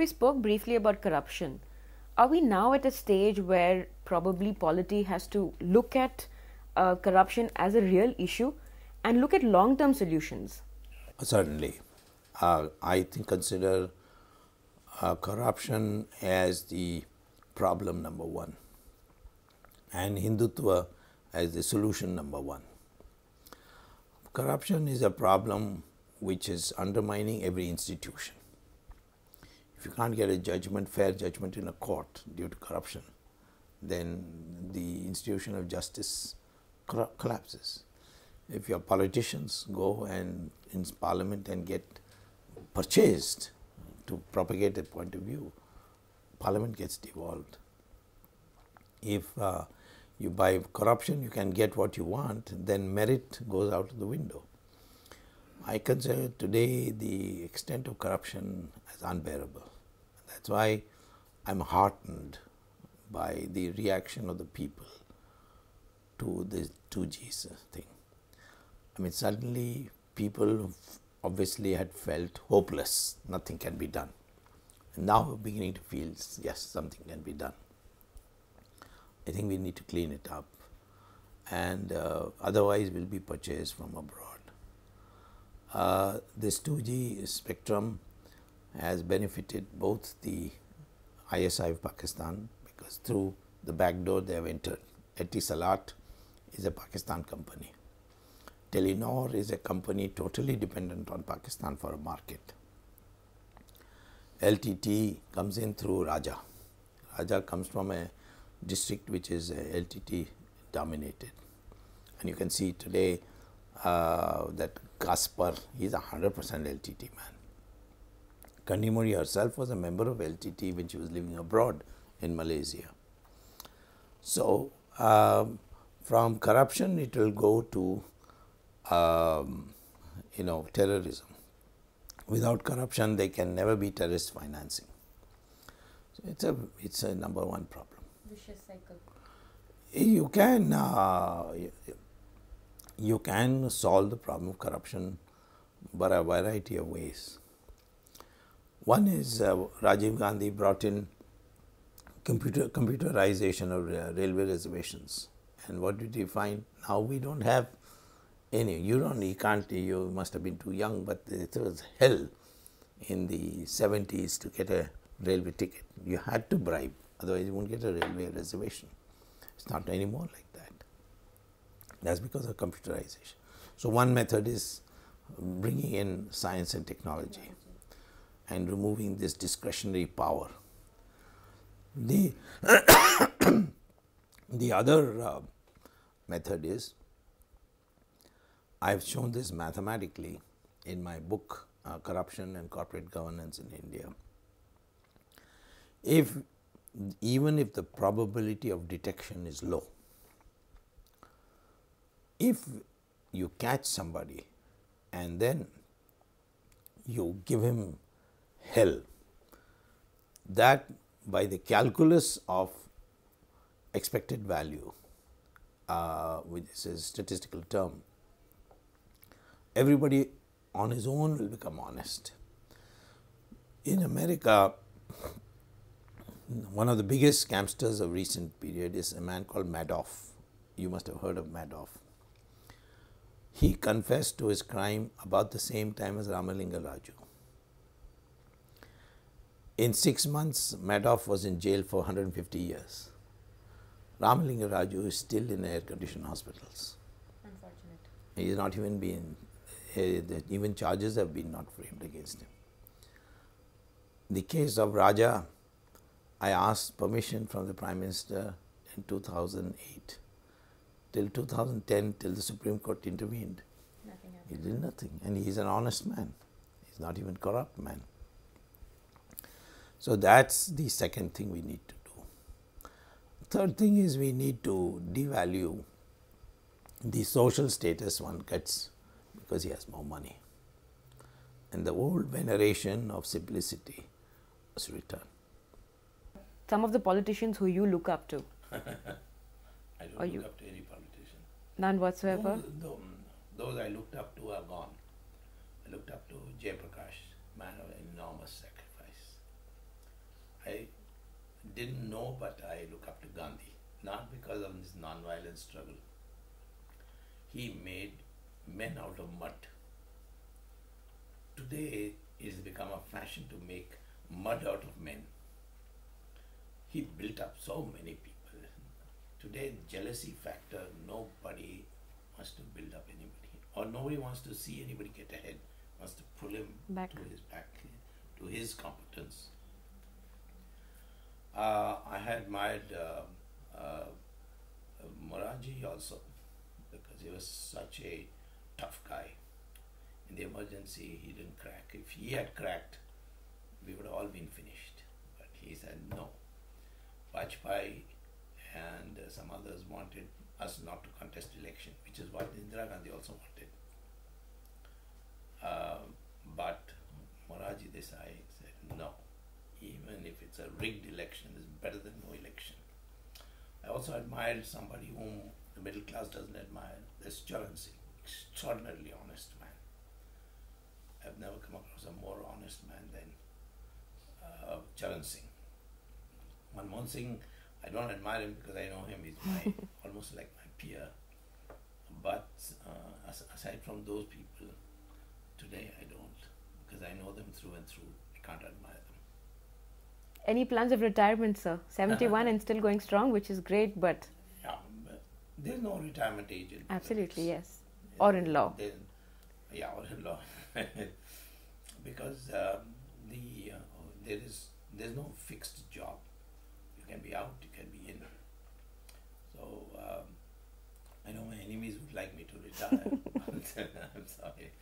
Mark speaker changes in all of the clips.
Speaker 1: we spoke briefly about corruption. Are we now at a stage where probably polity has to look at corruption as a real issue and look at long-term solutions?
Speaker 2: Certainly. I think consider corruption as the problem number one and Hindutva as the solution number one. Corruption is a problem which is undermining every institution. If you can't get a judgment, fair judgment in a court due to corruption, then the institution of justice collapses. If your politicians go and in parliament and get purchased to propagate a point of view, parliament gets devolved. If you buy corruption, you can get what you want, then merit goes out of the window. I consider today the extent of corruption as unbearable. That's why I'm heartened by the reaction of the people to this 2G thing. I mean, suddenly people obviously had felt hopeless, nothing can be done. And now we're beginning to feel, yes, something can be done. I think we need to clean it up, and otherwise we'll be purchased from abroad. This 2G spectrum has benefited both the ISI of Pakistan, because through the back door they have entered. Etisalat is a Pakistan company. Telenor is a company totally dependent on Pakistan for a market. LTT comes in through Raja. Raja comes from a district which is LTT dominated. And you can see today that Kaspar, he is a 100% LTT man. Kandimuri herself was a member of LTT when she was living abroad in Malaysia. So, from corruption it will go to terrorism. Without corruption there can never be terrorist financing. So it's a number one problem.
Speaker 1: Vicious cycle.
Speaker 2: You can solve the problem of corruption by a variety of ways. One is Rajiv Gandhi brought in computerization of railway reservations, and what did he find? Now we don't have any. You must have been too young, but it was hell in the 70s to get a railway ticket. You had to bribe, otherwise you won't get a railway reservation. It's not anymore like that. That's because of computerization. So one method is bringing in science and technology and removing this discretionary power. The other method is, I've shown this mathematically in my book, Corruption and Corporate Governance in India. Even if the probability of detection is low, if you catch somebody and then you give him hell, that by the calculus of expected value, which is a statistical term, everybody on his own will become honest. In America, one of the biggest scamsters of recent period is a man called Madoff. You must have heard of Madoff. He confessed to his crime about the same time as Ramalinga Raju. In 6 months, Madoff was in jail for 150 years. Ramalinga Raju is still in air-conditioned hospitals.
Speaker 1: Unfortunate.
Speaker 2: He is not even been, even charges have been not framed against him. The case of Raja, I asked permission from the Prime Minister in 2008. Till 2010, till the Supreme Court intervened.
Speaker 1: Nothing happened.
Speaker 2: He did nothing, and he is an honest man. He is not even corrupt man. So that's the second thing we need to do. Third thing is we need to devalue the social status one gets because he has more money. And the old veneration of simplicity must return.
Speaker 1: Some of the politicians who you look up to?
Speaker 2: I don't look up to any politician.
Speaker 1: None whatsoever?
Speaker 2: Those I looked up to are gone. I looked up to Jay Prakash, man of enormous sacrifice. didn't know, but I look up to Gandhi, not because of his non-violent struggle. He made men out of mud. Today it has become a fashion to make mud out of men. He built up so many people. Today, jealousy factor, nobody wants to build up anybody, or nobody wants to see anybody get ahead, wants to pull him
Speaker 1: Back.
Speaker 2: to his back, to his competence. I had admired Moraji also, because he was such a tough guy. In the emergency, he didn't crack. If he had cracked, we would have all been finished. But he said no. Vajpayee and some others wanted us not to contest election, which is what Indira Gandhi also wanted. But Moraji Desai said no. Even if it's a rigged election, it's better than no election. I also admired somebody whom the middle class doesn't admire. That's Charan Singh, extraordinarily honest man. I've never come across a more honest man than Charan Singh. Manmohan Singh, I don't admire him because I know him. He's my almost like my peer. But aside from those people, today I don't, because I know them through and through. I can't admire them.
Speaker 1: Any plans of retirement, sir? 71 and still going strong, which is great, but...
Speaker 2: Yeah, but there's no retirement age in
Speaker 1: Absolutely,
Speaker 2: politics.
Speaker 1: yes. Or in law.
Speaker 2: Yeah, or in law. Because there's no fixed job. You can be out, you can be in. So I know my enemies would like me to retire, but I'm sorry.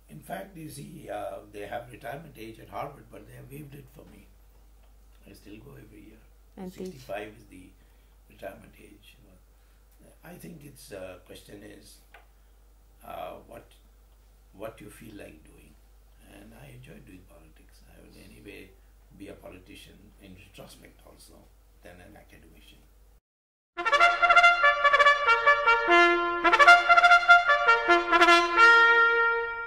Speaker 2: In fact, you see, they have retirement age at Harvard, but they have waived it for me. I still go every year.
Speaker 1: And
Speaker 2: 65 is the retirement age. I think its question is what you feel like doing, and I enjoy doing politics. I will anyway be a politician in retrospect also than an academician.